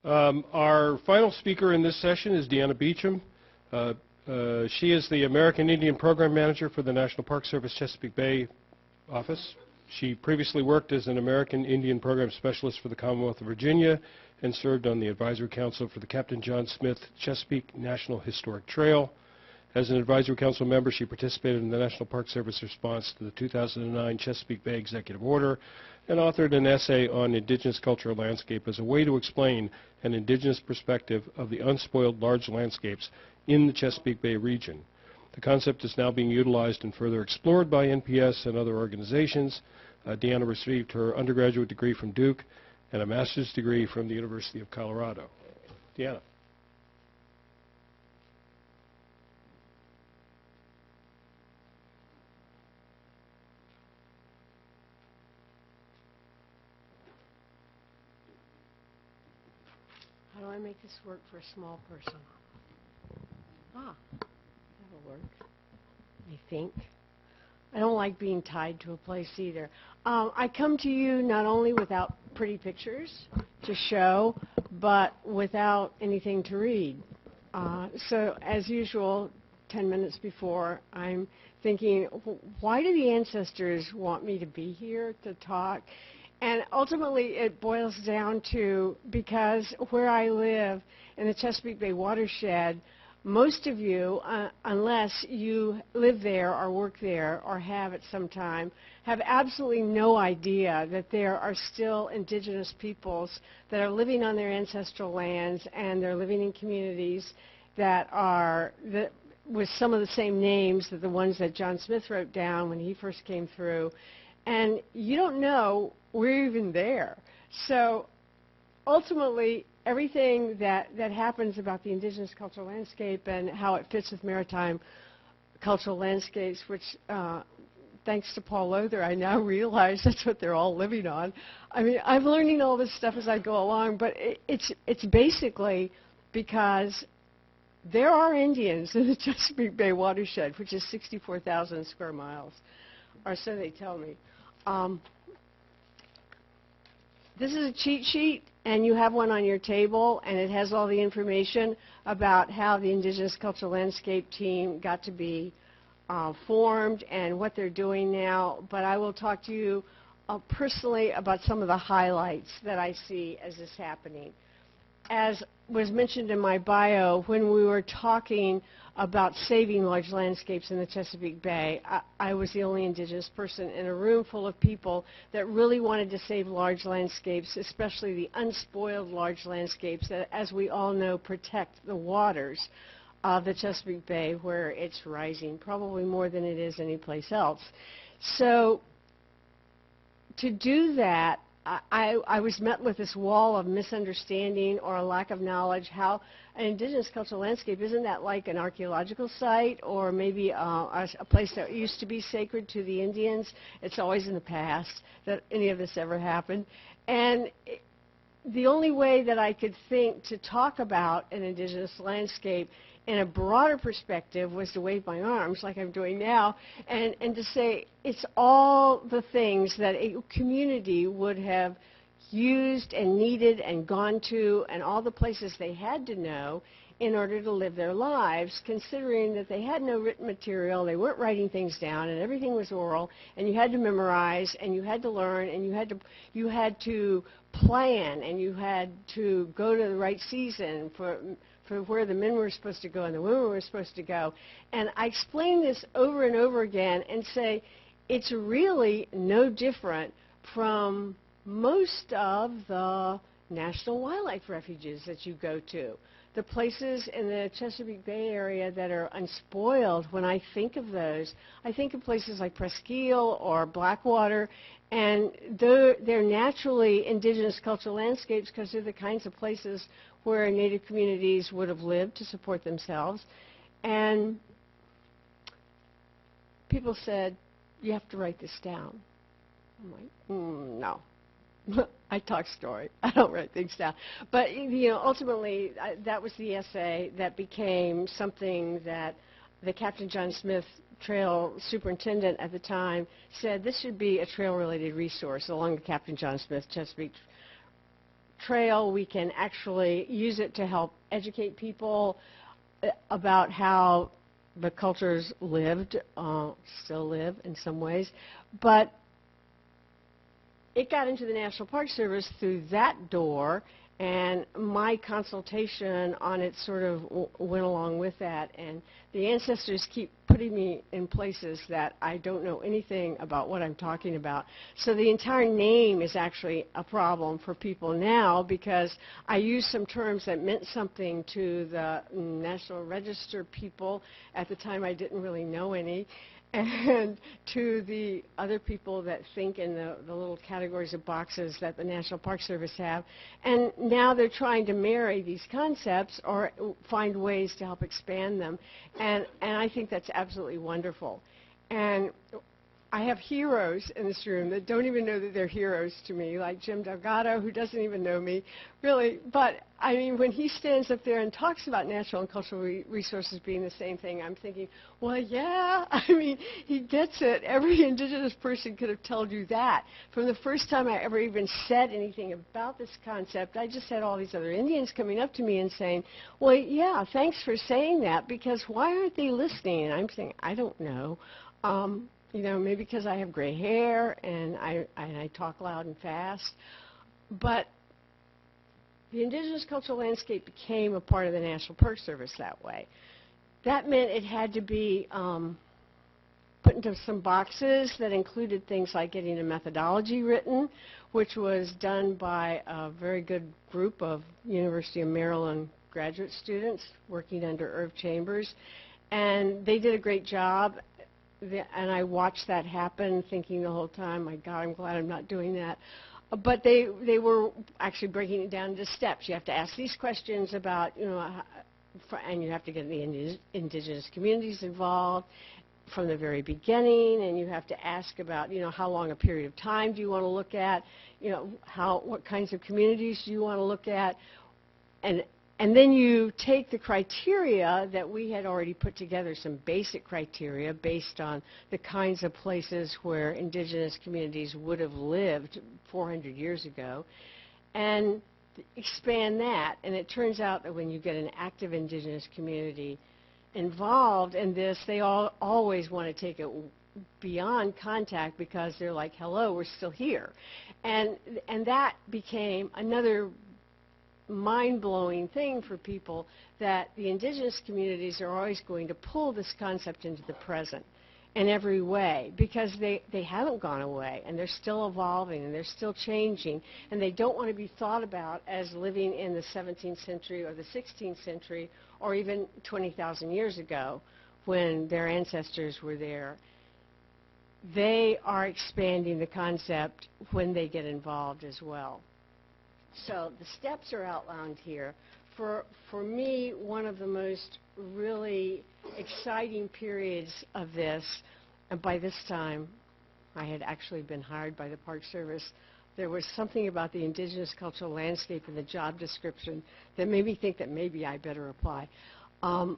Our final speaker in this session is Deanna Beacham. She is the American Indian Program Manager for the National Park Service Chesapeake Bay office. She previously worked as an American Indian Program Specialist for the Commonwealth of Virginia and served on the Advisory Council for the Captain John Smith Chesapeake National Historic Trail. As an Advisory Council member, she participated in the National Park Service response to the 2009 Chesapeake Bay Executive Order and authored an essay on Indigenous cultural landscape as a way to explain an Indigenous perspective of the unspoiled large landscapes in the Chesapeake Bay region. The concept is now being utilized and further explored by NPS and other organizations. Deanna received her undergraduate degree from Duke and a master's degree from the University of Colorado. Deanna. How do I make this work for a small person? That'll work, I think. I don't like being tied to a place either. I come to you not only without pretty pictures to show, but without anything to read. So as usual, 10 minutes before, I'm thinking, why do the ancestors want me to be here to talk? And ultimately, it boils down to, because where I live in the Chesapeake Bay watershed, most of you, unless you live there or work there or have at some time, have absolutely no idea that there are still indigenous peoples that are living on their ancestral lands, and they're living in communities that are with some of the same names as the ones that John Smith wrote down when he first came through. And you don't know we're even there. So ultimately, everything that happens about the indigenous cultural landscape and how it fits with maritime cultural landscapes, which thanks to Paul Lowther, I now realize that's what they're all living on. I mean, I'm learning all this stuff as I go along, but it's basically because there are Indians in the Chesapeake Bay watershed, which is 64,000 square miles, or so they tell me. This is a cheat sheet, and you have one on your table, and it has all the information about how the Indigenous Cultural Landscape team got to be formed and what they're doing now. But I will talk to you personally about some of the highlights that I see as this happening. As was mentioned in my bio, when we were talking about saving large landscapes in the Chesapeake Bay, I was the only indigenous person in a room full of people that really wanted to save large landscapes, especially the unspoiled large landscapes that, as we all know, protect the waters of the Chesapeake Bay where it's rising, probably more than it is anyplace else. So to do that, I was met with this wall of misunderstanding or a lack of knowledge. How an indigenous cultural landscape, isn't that like an archaeological site or maybe a place that used to be sacred to the Indians? It's always in the past that any of this ever happened. And the only way that I could think to talk about an indigenous landscape in a broader perspective was to wave my arms like I'm doing now and to say it's all the things that a community would have used and needed and gone to, and all the places they had to know in order to live their lives, considering that they had no written material, they weren't writing things down, and everything was oral, and you had to memorize, and you had to learn, and you had to plan, and you had to go to the right season for where the men were supposed to go and the women were supposed to go. And I explain this over and over again and say it's really no different from most of the national wildlife refuges that you go to. The places in the Chesapeake Bay area that are unspoiled, when I think of those, I think of places like Presqu'île or Blackwater, and they're naturally indigenous cultural landscapes because they're the kinds of places where Native communities would have lived to support themselves. And people said, you have to write this down. I'm like, no. I talk story. I don't write things down. But ultimately, that was the essay that became something that the Captain John Smith Trail superintendent at the time said this should be a trail-related resource along the Captain John Smith Chesapeake trail. We can actually use it to help educate people about how the cultures lived, still live in some ways. But it got into the National Park Service through that door, and my consultation on it sort of went along with that. And the ancestors keep putting me in places that I don't know anything about what I'm talking about. So the entire name is actually a problem for people now, because I use some terms that meant something to the National Register people. At the time, I didn't really know any. And to the other people that think in the little categories of boxes that the National Park Service have. And now they're trying to marry these concepts or find ways to help expand them. And I think that's absolutely wonderful. And I have heroes in this room that don't even know that they're heroes to me, like Jim Delgado, who doesn't even know me, really. But, I mean, when he stands up there and talks about natural and cultural resources being the same thing, I'm thinking, well, yeah, I mean, he gets it. Every Indigenous person could have told you that. From the first time I ever even said anything about this concept, I just had all these other Indians coming up to me and saying, well, yeah, thanks for saying that, because why aren't they listening? And I'm saying, I don't know. You know, maybe because I have gray hair and I talk loud and fast. But the Indigenous cultural landscape became a part of the National Park Service that way. That meant it had to be put into some boxes that included things like getting a methodology written, which was done by a very good group of University of Maryland graduate students working under Irv Chambers. And they did a great job. And I watched that happen, thinking the whole time, my God, I'm glad I'm not doing that. But they were actually breaking it down into steps. You have to ask these questions about, you know, and you have to get the indigenous communities involved from the very beginning, and you have to ask about, you know, how long a period of time do you want to look at, you know, what kinds of communities do you want to look at, and then you take the criteria that we had already put together, some basic criteria based on the kinds of places where indigenous communities would have lived 400 years ago, and expand that. And it turns out that when you get an active indigenous community involved in this, they always want to take it beyond contact, because they're like, hello, we're still here. And that became another mind-blowing thing for people, that the indigenous communities are always going to pull this concept into the present in every way, because they haven't gone away, and they're still evolving, and they're still changing, and they don't want to be thought about as living in the 17th century or the 16th century or even 20,000 years ago when their ancestors were there. They are expanding the concept when they get involved as well. So the steps are outlined here. For me, one of the most really exciting periods of this, and by this time I had actually been hired by the Park Service, there was something about the indigenous cultural landscape in the job description that made me think that maybe I better apply. And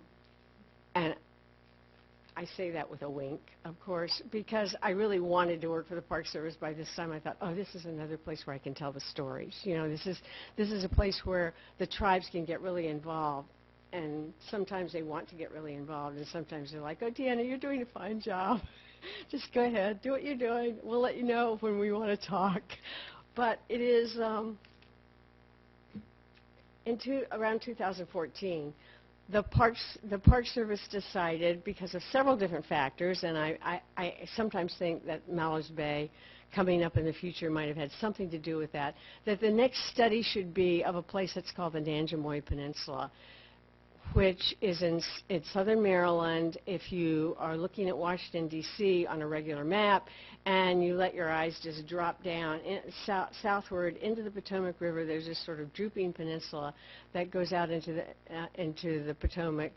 I say that with a wink, of course, because I really wanted to work for the Park Service. By this time I thought, oh, this is another place where I can tell the stories. You know, this is a place where the tribes can get really involved. And sometimes they want to get really involved, and sometimes they're like, oh, Deanna, you're doing a fine job. Just go ahead, do what you're doing. We'll let you know when we want to talk. But it is around 2014, the Park Service decided, because of several different factors, and I sometimes think that Mallows Bay coming up in the future might have had something to do with that, that the next study should be of a place that's called the Nanjemoy Peninsula, which is in southern Maryland. If you are looking at Washington, D.C. on a regular map, and you let your eyes just drop down southward into the Potomac River, there's this sort of drooping peninsula that goes out into the Potomac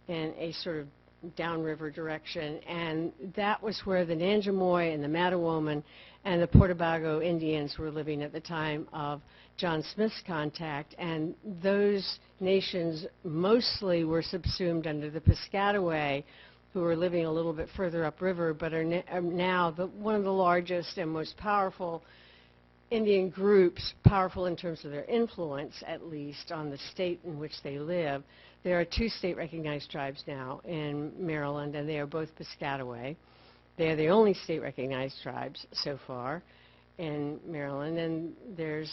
in a sort of downriver direction. And that was where the Nanjemoy and the Mattawamon and the Portabago Indians were living at the time of John Smith's contact, and those nations mostly were subsumed under the Piscataway, who are living a little bit further upriver, but are now one of the largest and most powerful Indian groups powerful in terms of their influence, at least, on the state in which they live. There are 2 state-recognized tribes now in Maryland, and they are both Piscataway. They are the only state-recognized tribes so far in Maryland, and there's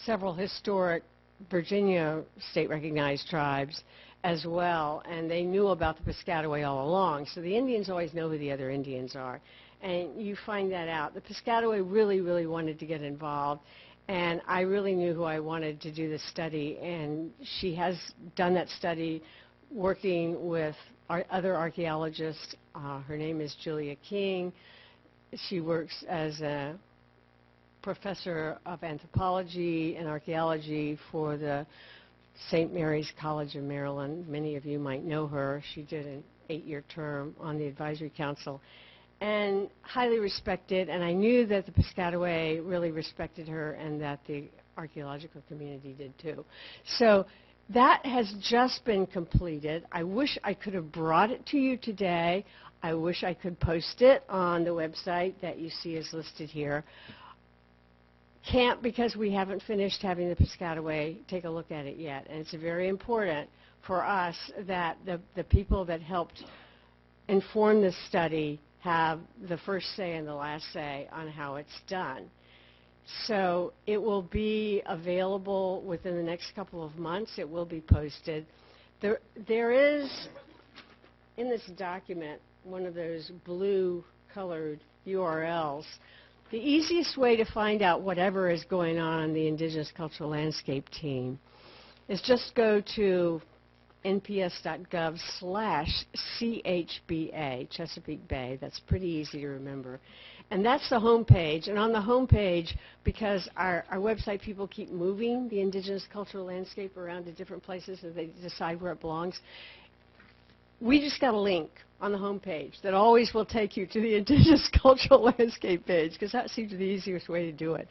several historic Virginia state-recognized tribes as well, and they knew about the Piscataway all along. So the Indians always know who the other Indians are, and you find that out. The Piscataway really, really wanted to get involved, and I really knew who I wanted to do this study, and she has done that study working with other archaeologists. Her name is Julia King. She works as a professor of anthropology and archaeology for the St. Mary's College of Maryland. Many of you might know her. She did an 8-year term on the advisory council, and highly respected, and I knew that the Piscataway really respected her and that the archaeological community did too. So that has just been completed. I wish I could have brought it to you today. I wish I could post it on the website that you see is listed here. Can't, because we haven't finished having the Piscataway take a look at it yet. And it's very important for us that the people that helped inform this study have the first say and the last say on how it's done. So it will be available within the next couple of months. It will be posted. There is, in this document, one of those blue-colored URLs. The easiest way to find out whatever is going on in the Indigenous Cultural Landscape team is just go to nps.gov/CHBA, Chesapeake Bay. That's pretty easy to remember. And that's the home page. And on the home page, because our website people keep moving the Indigenous Cultural Landscape around to different places as they decide where it belongs, we just got a link on the home page that always will take you to the Indigenous Cultural Landscape page, because that seems the easiest way to do it.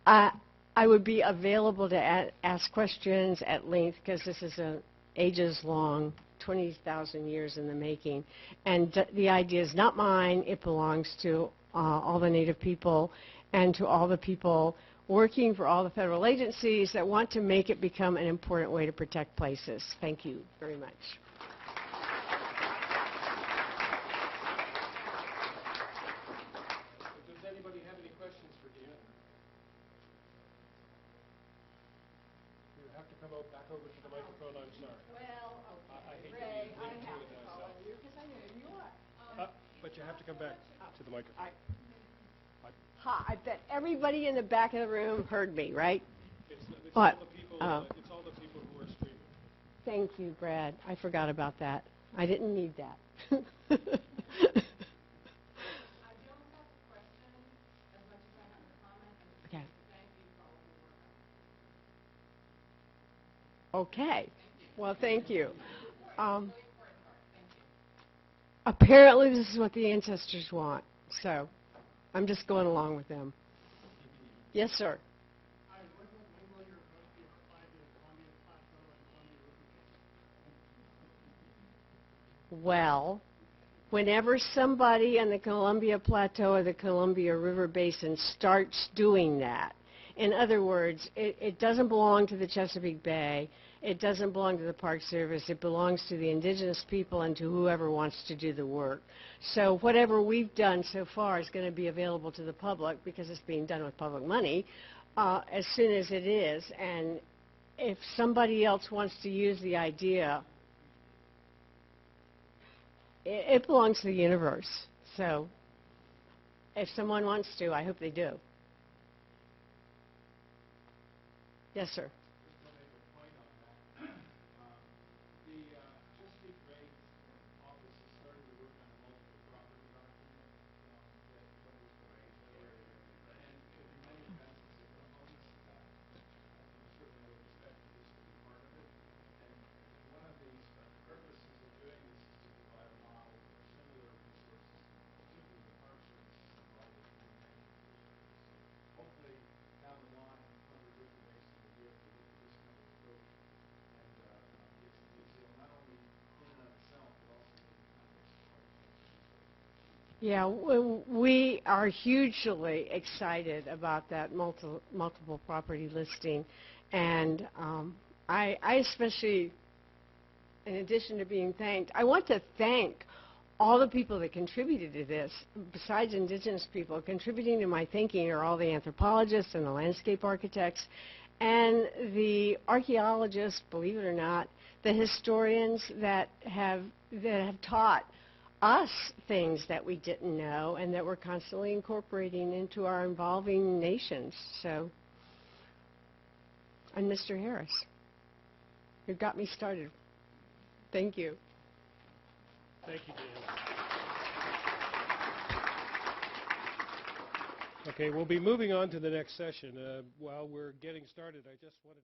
I would be available to ask questions at length, because this is an ages-long, 20,000 years in the making. And the idea is not mine. It belongs to all the Native people and to all the people working for all the federal agencies that want to make it become an important way to protect places. Thank you very much. Does anybody have any questions for Deanna? You have to come back over to the microphone. I'm sorry. Well, I hate Ray, to I be have into to it follow myself. you because I know who you are. But you have to come back to the microphone. Ha, I bet everybody in the back of the room heard me, right? It's What? all the people who are streaming. Thank you, Brad. I forgot about that. I didn't need that. Okay. Okay. Well, thank you. Apparently, this is what the ancestors want, so I'm just going along with them. Yes, sir. Well, whenever somebody on the Columbia Plateau or the Columbia River Basin starts doing that, in other words, it doesn't belong to the Chesapeake Bay, it doesn't belong to the Park Service, it belongs to the indigenous people and to whoever wants to do the work. So whatever we've done so far is going to be available to the public because it's being done with public money as soon as it is. And if somebody else wants to use the idea, it belongs to the universe. So if someone wants to, I hope they do. Yes, sir. Yeah, we are hugely excited about that multiple property listing, and I especially, in addition to being thanked, I want to thank all the people that contributed to this. Besides Indigenous people, contributing to my thinking are all the anthropologists and the landscape architects and the archaeologists, believe it or not, the historians that have taught us things that we didn't know and that we're constantly incorporating into our evolving nations. So, and Mr. Harris, you got me started. Thank you. Thank you, Deanna. Okay, we'll be moving on to the next session. While we're getting started, I just wanted